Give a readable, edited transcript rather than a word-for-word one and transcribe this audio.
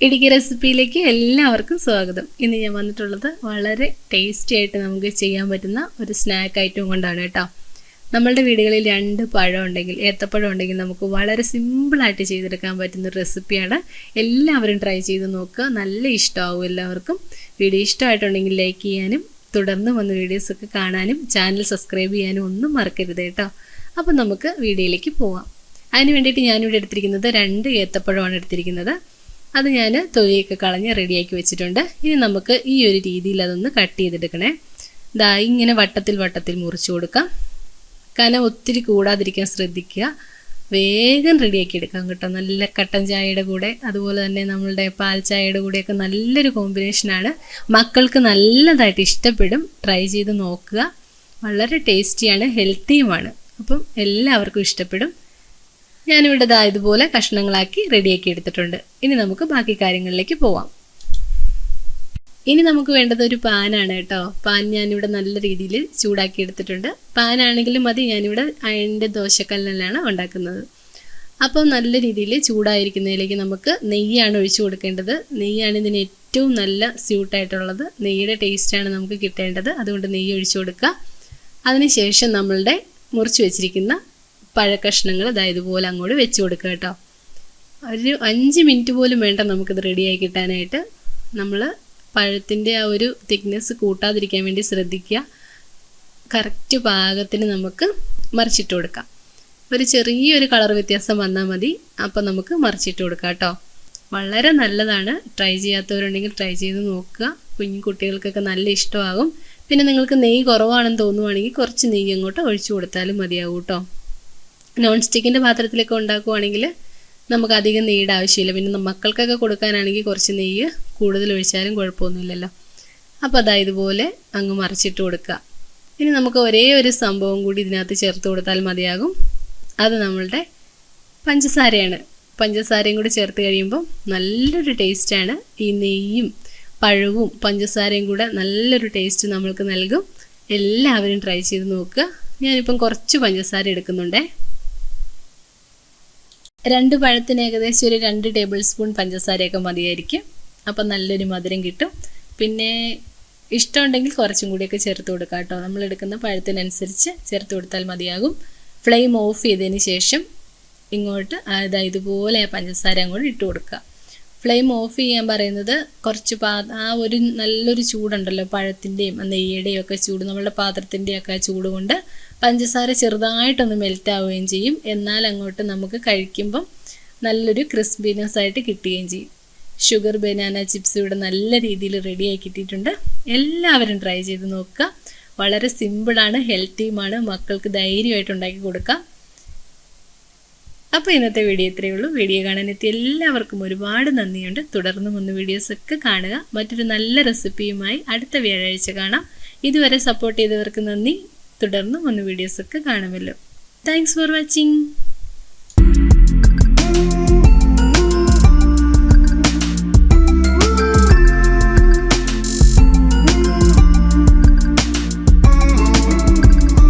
ഇടുക്കി റെസിപ്പിയിലേക്ക് എല്ലാവർക്കും സ്വാഗതം. ഇന്ന് ഞാൻ വന്നിട്ടുള്ളത് വളരെ ടേസ്റ്റി ആയിട്ട് നമുക്ക് ചെയ്യാൻ പറ്റുന്ന ഒരു സ്നാക്ക് ഐറ്റം കൊണ്ടാണ് കേട്ടോ. നമ്മളുടെ വീടുകളിൽ 2 പഴം ഉണ്ടെങ്കിൽ, ഏത്തപ്പഴം ഉണ്ടെങ്കിൽ നമുക്ക് വളരെ സിമ്പിളായിട്ട് ചെയ്തെടുക്കാൻ പറ്റുന്ന ഒരു റെസിപ്പിയാണ്. എല്ലാവരും ട്രൈ ചെയ്ത് നോക്കുക, നല്ല ഇഷ്ടമാവും എല്ലാവർക്കും. വീഡിയോ ഇഷ്ടമായിട്ടുണ്ടെങ്കിൽ ലൈക്ക് ചെയ്യാനും തുടർന്ന് വന്ന വീഡിയോസൊക്കെ കാണാനും ചാനൽ സബ്സ്ക്രൈബ് ചെയ്യാനും ഒന്നും മറക്കരുത് കേട്ടോ. അപ്പം നമുക്ക് വീഡിയോയിലേക്ക് പോവാം. അതിന് വേണ്ടിയിട്ട് ഞാനിവിടെ എടുത്തിരിക്കുന്നത് 2 ഏത്തപ്പഴമാണ് എടുത്തിരിക്കുന്നത്. അത് ഞാൻ തൊലിയൊക്കെ കളഞ്ഞ് റെഡിയാക്കി വെച്ചിട്ടുണ്ട്. ഇനി നമുക്ക് ഈ ഒരു രീതിയിൽ അതൊന്ന് കട്ട് ചെയ്തെടുക്കണേ. ദാ ഇങ്ങനെ വട്ടത്തിൽ മുറിച്ച് കൊടുക്കാം. കനം ഒത്തിരി കൂടാതിരിക്കാൻ ശ്രദ്ധിക്കുക. വേഗം റെഡിയാക്കി എടുക്കാം കേട്ടോ. നല്ല കട്ടൻ ചായയുടെ കൂടെ, അതുപോലെ തന്നെ നമ്മളുടെ പാൽ ചായയുടെ കൂടെയൊക്കെ നല്ലൊരു കോമ്പിനേഷനാണ്. മക്കൾക്ക് നല്ലതായിട്ട് ഇഷ്ടപ്പെടും. ട്രൈ ചെയ്ത് നോക്കുക. വളരെ ടേസ്റ്റിയാണ്, ഹെൽത്തിയുമാണ്. അപ്പം എല്ലാവർക്കും ഇഷ്ടപ്പെടും. ഞാനിവിടെ ഇതുപോലെ കഷ്ണങ്ങളാക്കി റെഡിയാക്കി എടുത്തിട്ടുണ്ട്. ഇനി നമുക്ക് ബാക്കി കാര്യങ്ങളിലേക്ക് പോവാം. ഇനി നമുക്ക് വേണ്ടത് ഒരു പാനാണ് കേട്ടോ. പാൻ ഞാനിവിടെ നല്ല രീതിയിൽ ചൂടാക്കി എടുത്തിട്ടുണ്ട്. പാനാണെങ്കിലും മതി, ഞാനിവിടെ അയണിൻ്റെ ദോശക്കല്ലിലാണ് ഉണ്ടാക്കുന്നത്. അപ്പം നല്ല രീതിയിൽ ചൂടായിരിക്കുന്നതിലേക്ക് നമുക്ക് നെയ്യാണ് ഒഴിച്ചു കൊടുക്കേണ്ടത്. നെയ്യാണ് ഇതിന് ഏറ്റവും നല്ല സ്യൂട്ടായിട്ടുള്ളത്. നെയ്യുടെ ടേസ്റ്റാണ് നമുക്ക് കിട്ടേണ്ടത്. അതുകൊണ്ട് നെയ്യ് ഒഴിച്ചു കൊടുക്കുക. അതിനുശേഷം നമ്മളുടെ മുറിച്ച് വെച്ചിരിക്കുന്ന പഴക്കഷ്ണങ്ങൾ ഇതുപോലെ അങ്ങോട്ട് വെച്ച് കൊടുക്കുക കേട്ടോ. ഒരു 5 മിനിറ്റ് പോലും വേണ്ട നമുക്കിത് റെഡിയായി കിട്ടാനായിട്ട്. നമ്മൾ പഴത്തിൻ്റെ ആ ഒരു തിക്നെസ് കൂട്ടാതിരിക്കാൻ വേണ്ടി ശ്രദ്ധിക്കുക. കറക്റ്റ് പാകത്തിന് നമുക്ക് മറിച്ചിട്ട് കൊടുക്കാം. ഒരു ചെറിയൊരു കളർ വ്യത്യാസം വന്നാൽ മതി. അപ്പം നമുക്ക് മറിച്ചിട്ട് കൊടുക്കാം കേട്ടോ. വളരെ നല്ലതാണ്. ട്രൈ ചെയ്യാത്തവരുണ്ടെങ്കിൽ ട്രൈ ചെയ്ത് നോക്കുക. കുഞ്ഞു കുട്ടികൾക്കൊക്കെ നല്ല ഇഷ്ടമാകും. പിന്നെ നിങ്ങൾക്ക് നെയ്യ് കുറവാണെന്ന് തോന്നുവാണെങ്കിൽ കുറച്ച് നെയ്യ് അങ്ങോട്ട് ഒഴിച്ചു കൊടുത്താലും മതിയാകും കേട്ടോ. നോൺ സ്റ്റിക്കിൻ്റെ പാത്രത്തിലൊക്കെ ഉണ്ടാക്കുവാണെങ്കിൽ നമുക്ക് അധികം നെയ്യുടെ ആവശ്യമില്ല. പിന്നെ മക്കൾക്കൊക്കെ കൊടുക്കാനാണെങ്കിൽ കുറച്ച് നെയ്യ് കൂടുതൽ ഒഴിച്ചാലും കുഴപ്പമൊന്നുമില്ലല്ലോ. അപ്പോൾ ഇതുപോലെ അങ്ങ് മറിച്ചിട്ട് കൊടുക്കുക. ഇനി നമുക്ക് ഒരേ ഒരു സംഭവം കൂടി ഇതിനകത്ത് ചേർത്ത് കൊടുത്താൽ മതിയാകും. അത് നമ്മളുടെ പഞ്ചസാരയാണ്. പഞ്ചസാരയും കൂടി ചേർത്ത് കഴിയുമ്പോൾ നല്ലൊരു ടേസ്റ്റാണ്. ഈ നെയ്യും പഴവും പഞ്ചസാരയും കൂടെ നല്ലൊരു ടേസ്റ്റ് നമ്മൾക്ക് നൽകും. എല്ലാവരും ട്രൈ ചെയ്ത് നോക്കുക. ഞാനിപ്പം കുറച്ച് പഞ്ചസാര എടുക്കുന്നുണ്ടേ. 2 പഴത്തിന് ഏകദേശം ഒരു 2 ടേബിൾ സ്പൂൺ പഞ്ചസാരയൊക്കെ മതിയായിരിക്കും. അപ്പം നല്ലൊരു മധുരം കിട്ടും. പിന്നെ ഇഷ്ടമുണ്ടെങ്കിൽ കുറച്ചും കൂടിയൊക്കെ ചേർത്ത് കൊടുക്കാം കേട്ടോ. നമ്മളെടുക്കുന്ന പഴത്തിനനുസരിച്ച് ചേർത്ത് കൊടുത്താൽ മതിയാകും. ഫ്ലെയിം ഓഫ് ചെയ്തതിന് ശേഷം ഇങ്ങോട്ട് ഇതുപോലെ പഞ്ചസാര അങ്ങോട്ട് ഇട്ട് കൊടുക്കുക. ഫ്ലെയിം ഓഫ് ചെയ്യാൻ പറയുന്നത് കുറച്ച് ആ ഒരു നല്ലൊരു ചൂടുണ്ടല്ലോ, പഴത്തിൻ്റെയും നെയ്യുടെയും ഒക്കെ ചൂട്, നമ്മളുടെ പാത്രത്തിൻ്റെയൊക്കെ ചൂട് കൊണ്ട് പഞ്ചസാര ചെറുതായിട്ടൊന്ന് മെൽറ്റ് ആവുകയും ചെയ്യും. എന്നാൽ അങ്ങോട്ട് നമുക്ക് കഴിക്കുമ്പം നല്ലൊരു ക്രിസ്പിനെസ് ആയിട്ട് കിട്ടുകയും ചെയ്യും. ഷുഗർ ബനാന ചിപ്സ് ഇവിടെ നല്ല രീതിയിൽ റെഡിയായി കിട്ടിയിട്ടുണ്ട്. എല്ലാവരും ട്രൈ ചെയ്ത് നോക്കുക. വളരെ സിമ്പിളാണ്, ഹെൽത്തിയുമാണ്. മക്കൾക്ക് ധൈര്യമായിട്ട് ഉണ്ടാക്കി കൊടുക്കാം. അപ്പോൾ ഇന്നത്തെ വീഡിയോ ഇത്രയേ ഉള്ളൂ. വീഡിയോ കാണാനെത്തിയ എല്ലാവർക്കും ഒരുപാട് നന്ദിയുണ്ട്. തുടർന്നും വീഡിയോസൊക്കെ കാണുക. മറ്റൊരു നല്ല റെസിപ്പിയുമായി അടുത്ത വ്യാഴാഴ്ച കാണാം. ഇതുവരെ സപ്പോർട്ട് ചെയ്തവർക്ക് നന്ദി. തുടർന്നും വീഡിയോസൊക്കെ കാണുമല്ലോ. Thanks for watching.